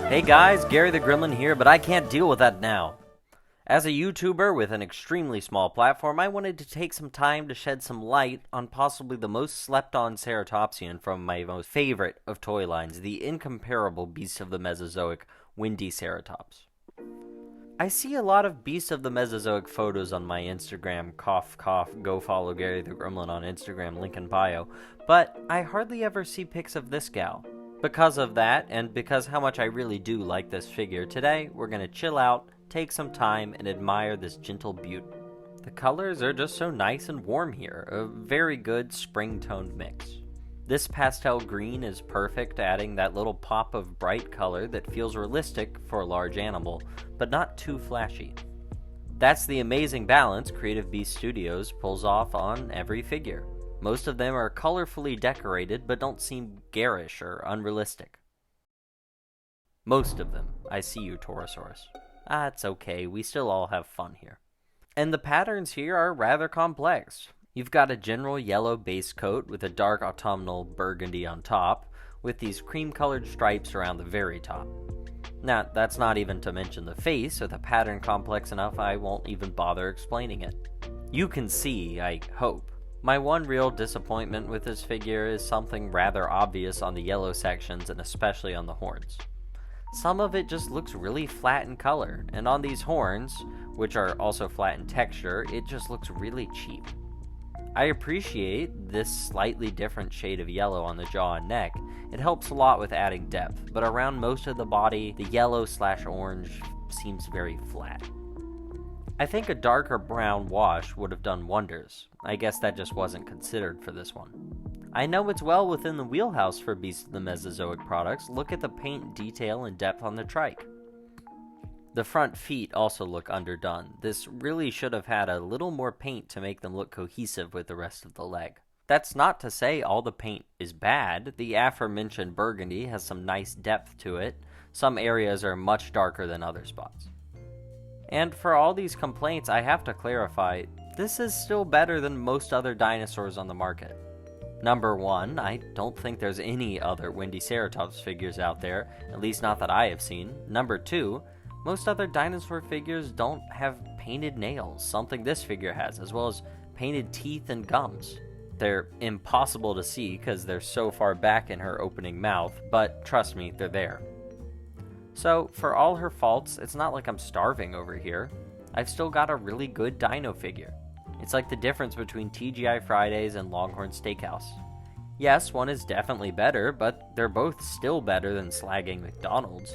Hey guys, Gary the Gremlin here, but I can't deal with that now. As a YouTuber with an extremely small platform, I wanted to take some time to shed some light on possibly the most slept-on ceratopsian from my most favorite of toy lines, the incomparable Beast of the Mesozoic Wendiceratops. I see a lot of Beast of the Mesozoic photos on my Instagram, cough, go follow Gary the Gremlin on Instagram, link in bio, but I hardly ever see pics of this gal. Because of that, and because how much I really do like this figure, today we're going to chill out, take some time, and admire this gentle beaut. The colors are just so nice and warm here, a very good spring-toned mix. This pastel green is perfect, adding that little pop of bright color that feels realistic for a large animal, but not too flashy. That's the amazing balance Creative Beast Studios pulls off on every figure. Most of them are colorfully decorated, but don't seem garish or unrealistic. Most of them. I see you, Torosaurus. It's okay, we still all have fun here. And the patterns here are rather complex. You've got a general yellow base coat with a dark autumnal burgundy on top, with these cream-colored stripes around the very top. Now, that's not even to mention the face, so the pattern complex enough I won't even bother explaining it. You can see, I hope. My one real disappointment with this figure is something rather obvious on the yellow sections and especially on the horns. Some of it just looks really flat in color, and on these horns, which are also flat in texture, it just looks really cheap. I appreciate this slightly different shade of yellow on the jaw and neck. It helps a lot with adding depth, but around most of the body, the yellow/orange seems very flat. I think a darker brown wash would have done wonders. I guess that just wasn't considered for this one. I know it's well within the wheelhouse for Beast of the Mesozoic products. Look at the paint detail and depth on the trike. The front feet also look underdone. This really should have had a little more paint to make them look cohesive with the rest of the leg. That's not to say all the paint is bad. The aforementioned burgundy has some nice depth to it. Some areas are much darker than other spots. And for all these complaints, I have to clarify, this is still better than most other dinosaurs on the market. Number one, I don't think there's any other Wendiceratops figures out there, at least not that I have seen. Number two, most other dinosaur figures don't have painted nails, something this figure has, as well as painted teeth and gums. They're impossible to see because they're so far back in her opening mouth, but trust me, they're there. So, for all her faults, it's not like I'm starving over here. I've still got a really good dino figure. It's like the difference between TGI Fridays and Longhorn Steakhouse. Yes, one is definitely better, but they're both still better than slagging McDonald's.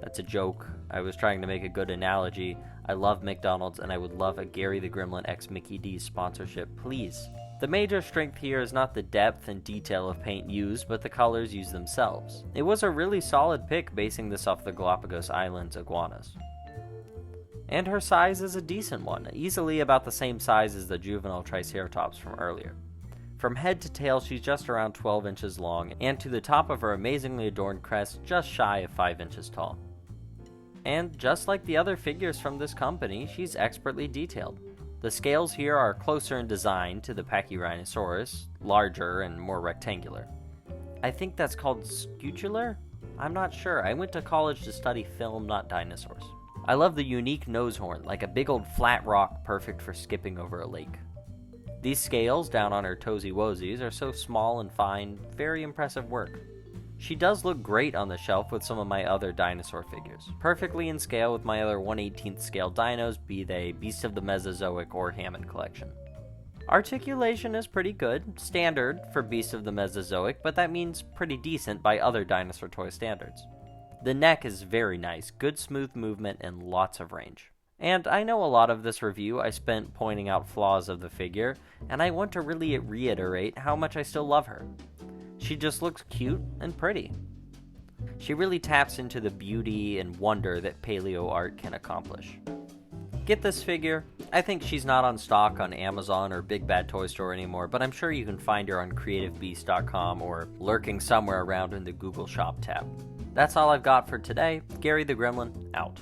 That's a joke. I was trying to make a good analogy. I love McDonald's, and I would love a Gary the Gremlin x Mickey D sponsorship, please. The major strength here is not the depth and detail of paint used, but the colors used themselves. It was a really solid pick basing this off the Galapagos Islands iguanas. And her size is a decent one, easily about the same size as the juvenile Triceratops from earlier. From head to tail, she's just around 12 inches long, and to the top of her amazingly adorned crest, just shy of 5 inches tall. And just like the other figures from this company, she's expertly detailed. The scales here are closer in design to the Pachyrhinosaurus, larger and more rectangular. I think that's called scutular? I'm not sure. I went to college to study film, not dinosaurs. I love the unique nose horn, like a big old flat rock perfect for skipping over a lake. These scales down on her toesy woesies are so small and fine, very impressive work. She does look great on the shelf with some of my other dinosaur figures, perfectly in scale with my other 1/18th scale dinos, be they Beast of the Mesozoic or Hammond collection. Articulation is pretty good, standard for Beast of the Mesozoic, but that means pretty decent by other dinosaur toy standards. The neck is very nice, good smooth movement, and lots of range. And I know a lot of this review I spent pointing out flaws of the figure, and I want to really reiterate how much I still love her. She just looks cute and pretty. She really taps into the beauty and wonder that paleo art can accomplish. Get this figure. I think she's not on stock on Amazon or Big Bad Toy Store anymore, but I'm sure you can find her on creativebeast.com or lurking somewhere around in the Google Shop tab. That's all I've got for today. Gary the Gremlin, out.